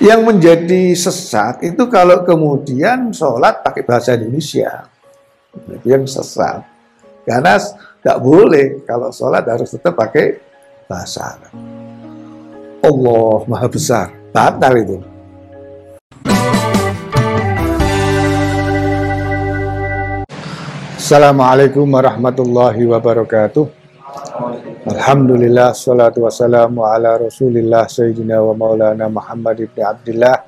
Yang menjadi sesat itu kalau kemudian sholat pakai bahasa Indonesia, itu yang sesat. Karena tidak boleh kalau sholat harus tetap pakai bahasa Arab. Allah Maha Besar, batal itu. Assalamualaikum warahmatullahi wabarakatuh. Alhamdulillah, salatu wassalamu ala rasulillah sayyidina wa maulana Muhammad ibn Abdillah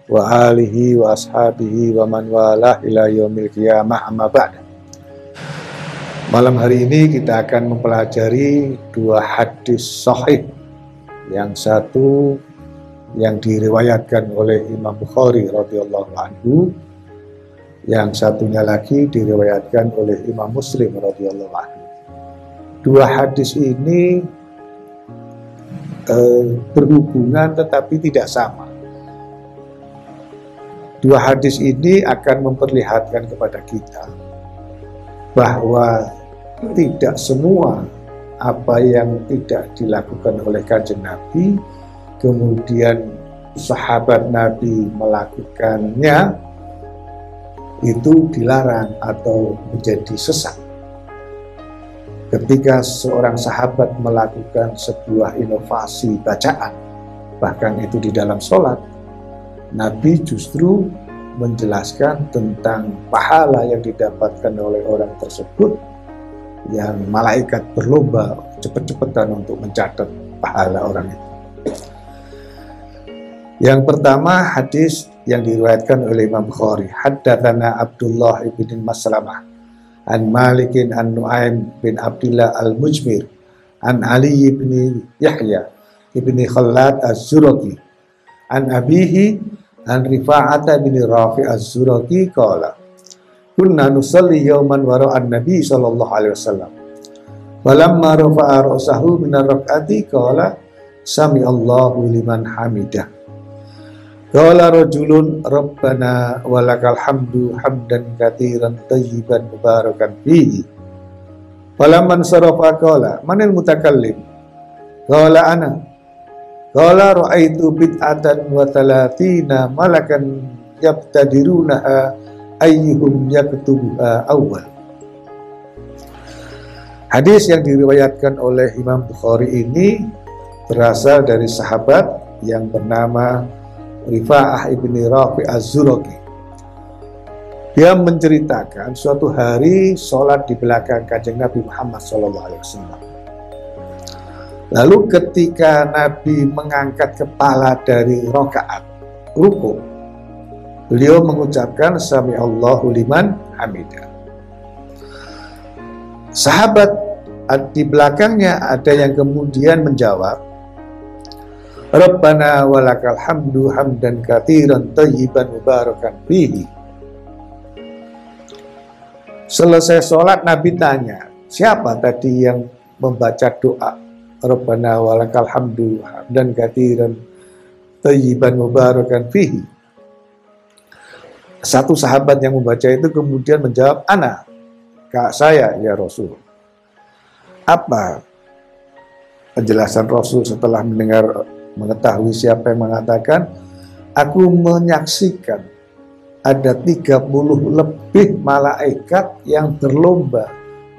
wa alihi wa ashabihi wa man walah ila yaumil qiyamah, amma ba'd. Malam hari ini kita akan mempelajari dua hadis sahih. Yang satu yang diriwayatkan oleh Imam Bukhari radhiyallahu anhu, yang satunya lagi diriwayatkan oleh Imam Muslim radhiyallahu anhu. Dua hadis ini berhubungan tetapi tidak sama. Dua hadis ini akan memperlihatkan kepada kita bahwa tidak semua apa yang tidak dilakukan oleh Kanjeng Nabi, kemudian sahabat Nabi melakukannya, itu dilarang atau menjadi sesat. Ketika seorang sahabat melakukan sebuah inovasi bacaan, bahkan itu di dalam sholat, Nabi justru menjelaskan tentang pahala yang didapatkan oleh orang tersebut, yang malaikat berlomba cepet-cepetan untuk mencatat pahala orang itu. Yang pertama, hadis yang diriwayatkan oleh Imam Bukhari. Haddatsana Abdullah ibn Maslamah an Malikin an Nu'aim bin Abdillah al-Mujmir an Ali ibn Yahya ibn Khallad az-Zuraki an abihi an Rifa'ata bin Rafi az-Zuraki qala kunna nusalli yawman wara'an Nabi sallallahu alaihi wasallam falamma rafa'a ra'sahu min ar-rak'ati qala sami Allahu liman hamidah qala rajulun rabbana walakal hamdu hamdan katsiran tayyiban mubarakan fihi falamman sarafa qala manil mutakallim qala ana qala ra'aitu bid'atan wa thalathina malakan yabtadirunaha ayyuhum yaktubuha awal. Hadis yang diriwayatkan oleh Imam Bukhari ini berasal dari sahabat yang bernama Rifa'ah ibni Rafi az-Zuraki. Dia menceritakan suatu hari sholat di belakang Kanjeng Nabi Muhammad SAW. Lalu ketika Nabi mengangkat kepala dari rakaat ruku, beliau mengucapkan Sami Allahu liman hamidah. Sahabat di belakangnya ada yang kemudian menjawab, Rabbana walakal hamdu hamdan katsiran tayyiban mubarakan fihi. Selesai sholat, Nabi tanya, siapa tadi yang membaca doa Rabbana walakal hamdu hamdan katsiran tayyiban mubarakan fihi? Satu sahabat yang membaca itu kemudian menjawab, ana, kak saya ya Rasul. Apa penjelasan Rasul setelah mengetahui siapa yang mengatakan? Aku menyaksikan ada 30 lebih malaikat yang berlomba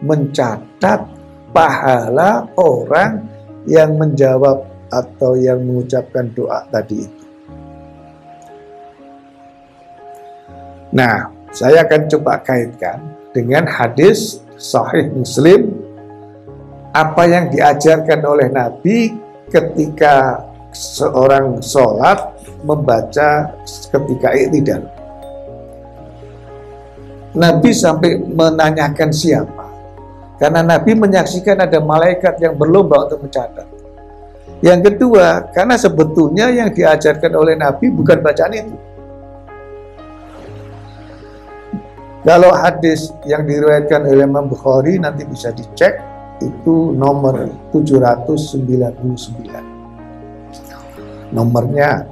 mencatat pahala orang yang menjawab atau yang mengucapkan doa tadi itu. Nah, saya akan coba kaitkan dengan hadis Sahih Muslim, apa yang diajarkan oleh Nabi ketika seorang sholat membaca ketika i'tidal. Nabi sampai menanyakan siapa, karena Nabi menyaksikan ada malaikat yang berlomba untuk mencatat. Yang kedua, karena sebetulnya yang diajarkan oleh Nabi bukan bacaan itu. Kalau hadis yang diriwayatkan oleh Imam Bukhari nanti bisa dicek, itu nomor 799 nomornya.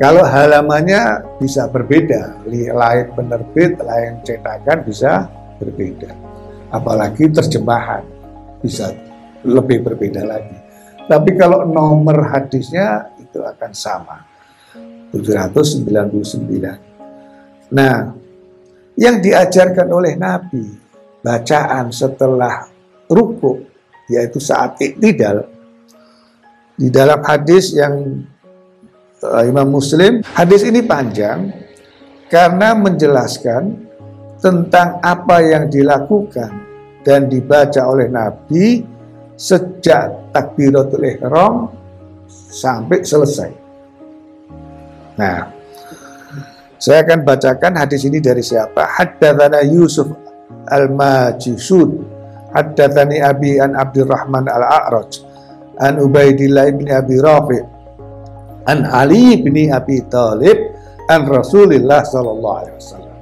Kalau halamannya bisa berbeda, lain penerbit, lain cetakan bisa berbeda. Apalagi terjemahan bisa lebih berbeda lagi. Tapi kalau nomor hadisnya itu akan sama. 799. Nah, yang diajarkan oleh Nabi, bacaan setelah ruku, yaitu saat iktidal, di dalam hadis yang Imam Muslim, hadis ini panjang karena menjelaskan tentang apa yang dilakukan dan dibaca oleh Nabi sejak takbiratul ihram sampai selesai. Nah, saya akan bacakan hadis ini dari siapa? Haddatsana Yusuf al-Majishun, haddatsani Abi an Abdurrahman al-A'raj, an Ubaidillah bin Abi Rafi', an Ali bin Abi Thalib, an Rasulullah sallallahu alaihi wasallam.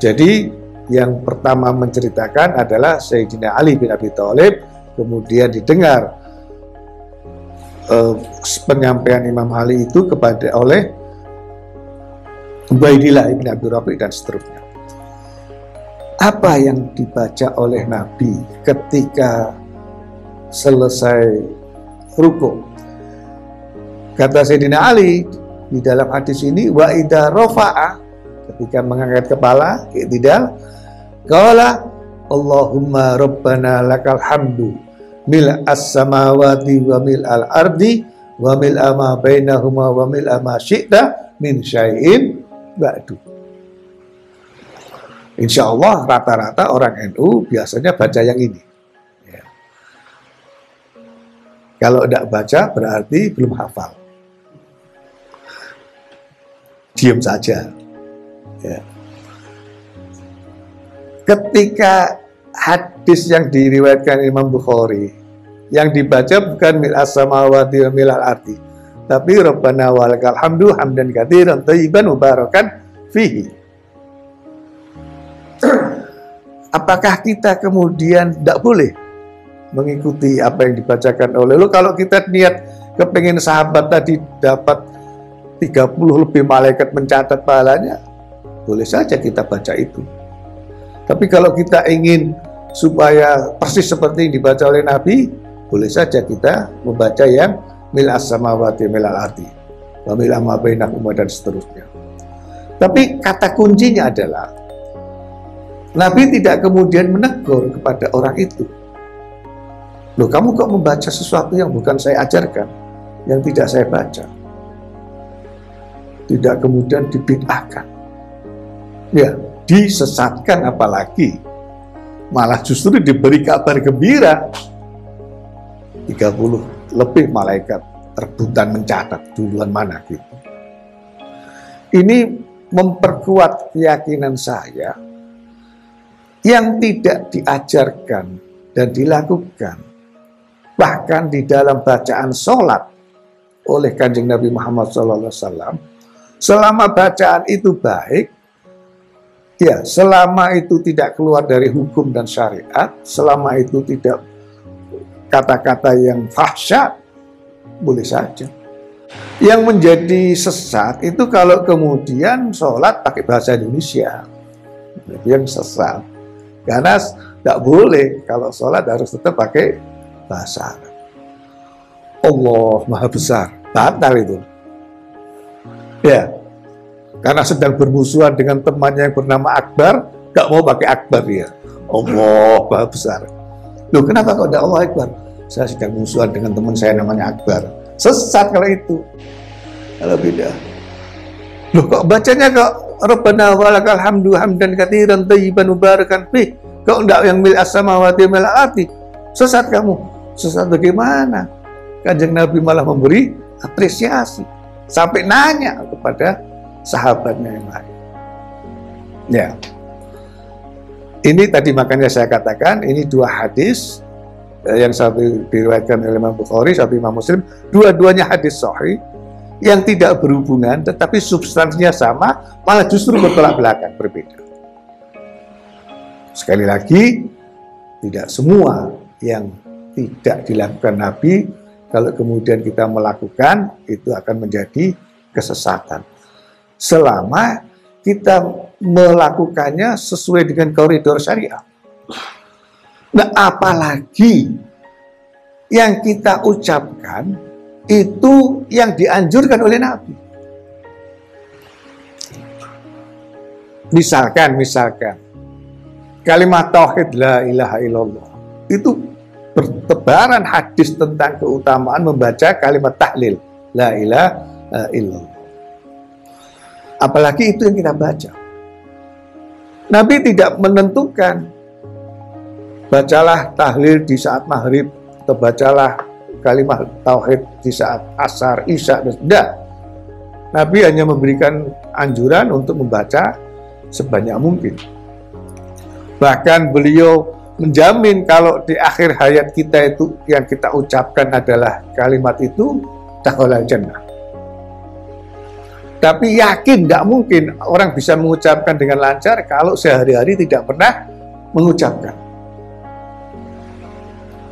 Jadi yang pertama menceritakan adalah Sayyidina Ali bin Abi Thalib, kemudian didengar penyampaian Imam Ali itu kepada oleh Ubaidillah bin Abi Rafi' dan seterusnya. Apa yang dibaca oleh Nabi ketika selesai ruku? Kata Sayyidina Ali di dalam hadis ini, wa idza rafa'a, ketika mengangkat kepala iktidal, qala Allahumma rabbana lakal hamdu mil'as samawati wa mil'al ardi wa mil'a ma bainahuma wa mil'a ma syi'ta min syai'in ba'du. Insya Allah rata-rata orang NU biasanya baca yang ini ya. Kalau tidak baca berarti belum hafal, diam saja ya. Ketika hadis yang diriwayatkan Imam Bukhari yang dibaca bukan mil as-samawati wa milal ardi, tapi Rabbana walakal hamdu hamdan katsiran thayyiban mubarakan fihi. Apakah kita kemudian tidak boleh mengikuti apa yang dibacakan oleh lo? Kalau kita niat kepengen sahabat tadi dapat 30 lebih malaikat mencatat pahalanya, boleh saja kita baca itu. Tapi kalau kita ingin supaya persis seperti yang dibaca oleh Nabi, boleh saja kita membaca yang mil as-samawati milal ardi wa mil ma bainahuma dan seterusnya. Tapi kata kuncinya adalah Nabi tidak kemudian menegur kepada orang itu. Loh, kamu kok membaca sesuatu yang bukan saya ajarkan, yang tidak saya baca? Tidak kemudian dibid'ahkan, ya, disesatkan, apalagi malah justru diberi kabar gembira. 30 lebih malaikat rebutan mencatat duluan mana gitu. Ini memperkuat keyakinan saya yang tidak diajarkan dan dilakukan bahkan di dalam bacaan sholat oleh Kanjeng Nabi Muhammad SAW. Selama bacaan itu baik, ya, selama itu tidak keluar dari hukum dan syariat, selama itu tidak kata-kata yang fahsya, boleh saja. Yang menjadi sesat itu kalau kemudian sholat pakai bahasa Indonesia, yang sesat. Karena tidak boleh, kalau sholat harus tetap pakai bahasa Arab. Allah Maha Besar, batal itu. Ya, karena sedang bermusuhan dengan temannya yang bernama Akbar, gak mau pakai Akbar ya. Allah Maha Besar. Loh, kenapa kok ada Allah Akbar? Saya sedang musuhan dengan teman saya namanya Akbar. Sesat kalau itu. Kalau beda. Loh, kok bacanya kok Rabbana walakal hamdu hamdan katsiran thayyiban mubarakan fih. Kok enggak yang mil as-samawati mil ardi? Sesat kamu. Sesat bagaimana? Kanjeng Nabi malah memberi apresiasi. Sampai nanya kepada sahabatnya yang lain. Ya. Ini tadi makanya saya katakan ini dua hadis, yang satu diriwayatkan oleh Imam Bukhari, satu Imam Muslim, dua-duanya hadis sahih yang tidak berhubungan tetapi substansinya sama, malah justru bertolak belakang, berbeda. Sekali lagi, tidak semua yang tidak dilakukan Nabi kalau kemudian kita melakukan itu akan menjadi kesesatan. Selama kita melakukannya sesuai dengan koridor syariat. Nah, apalagi yang kita ucapkan itu yang dianjurkan oleh Nabi. Misalkan kalimat tauhid la ilaha illallah itu bertebaran hadis tentang keutamaan membaca kalimat tahlil la ilaha illallah. Apalagi itu yang kita baca. Nabi tidak menentukan bacalah tahlil di saat maghrib atau bacalah kalimat tauhid di saat asar, isya, dan tidak. Nabi hanya memberikan anjuran untuk membaca sebanyak mungkin. Bahkan beliau menjamin kalau di akhir hayat kita itu yang kita ucapkan adalah kalimat itu dakhalal jannah. Tapi yakin tidak mungkin orang bisa mengucapkan dengan lancar kalau sehari-hari tidak pernah mengucapkan.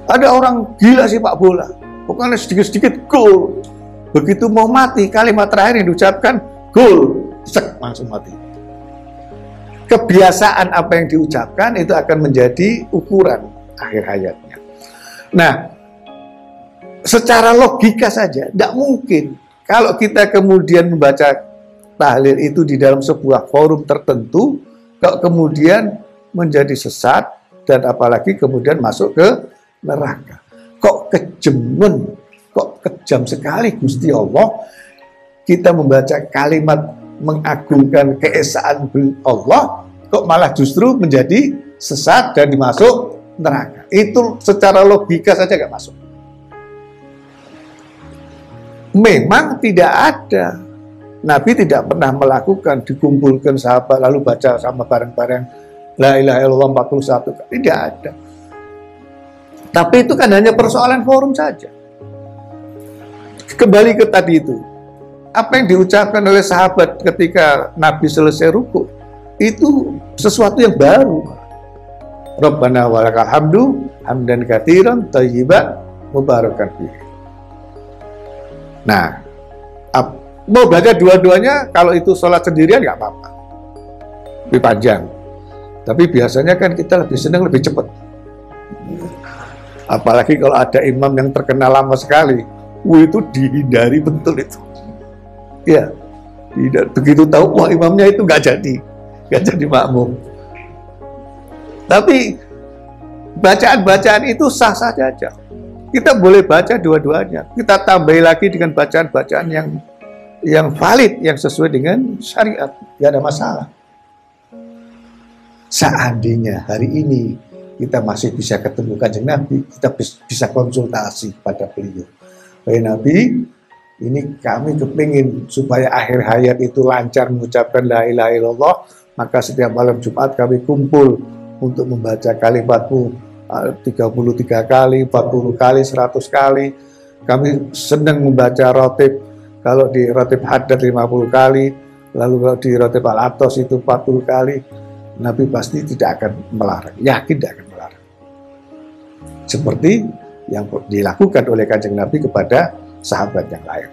Ada orang gila sepak bola, pokoknya sedikit-sedikit gol. Begitu mau mati, kalimat terakhir yang diucapkan gol, sek, langsung mati. Kebiasaan apa yang diucapkan itu akan menjadi ukuran akhir hayatnya. Nah, secara logika saja, tidak mungkin kalau kita kemudian membaca tahlil itu di dalam sebuah forum tertentu, kok kemudian menjadi sesat dan apalagi kemudian masuk ke neraka. Kok kejemen, kok kejam sekali Gusti Allah kita membaca kalimat mengagungkan keesaan Allah, kok malah justru menjadi sesat dan dimasuk neraka. Itu secara logika saja nggak masuk. Memang tidak ada. Nabi tidak pernah melakukan dikumpulkan sahabat lalu baca sama bareng-bareng la ilaha illallah 41 kali. Tidak ada. Tapi itu kan hanya persoalan forum saja. Kembali ke tadi itu. Apa yang diucapkan oleh sahabat ketika Nabi selesai ruku itu sesuatu yang baru. Rabbana walakal hamdu hamdan katsiran thayyiban mubarakan fihi. Nah, mau baca dua-duanya, kalau itu sholat sendirian nggak apa-apa, lebih panjang. Tapi biasanya kan kita lebih senang lebih cepat. Apalagi kalau ada imam yang terkenal lama sekali, itu dihindari betul itu. Ya, begitu tahu wah imamnya itu nggak jadi makmum. Tapi bacaan-bacaan itu sah-sah saja. Kita boleh baca dua-duanya. Kita tambahi lagi dengan bacaan-bacaan yang valid, yang sesuai dengan syariat, nggak ada masalah. Seandainya hari ini kita masih bisa ketemu Kanjeng Nabi, kita bisa konsultasi kepada beliau. Wahai Nabi, ini kami kepingin supaya akhir hayat itu lancar mengucapkan la ilaha illallah, maka setiap malam Jumat kami kumpul untuk membaca kalimatmu 33 kali, 40 kali, 100 kali. Kami senang membaca rotib. Kalau di rotib haddad 50 kali, lalu kalau di rotib al-atos itu 40 kali, Nabi pasti tidak akan melarang, yakin tidak akan melarang. Seperti yang dilakukan oleh Kanjeng Nabi kepada sahabat yang lain.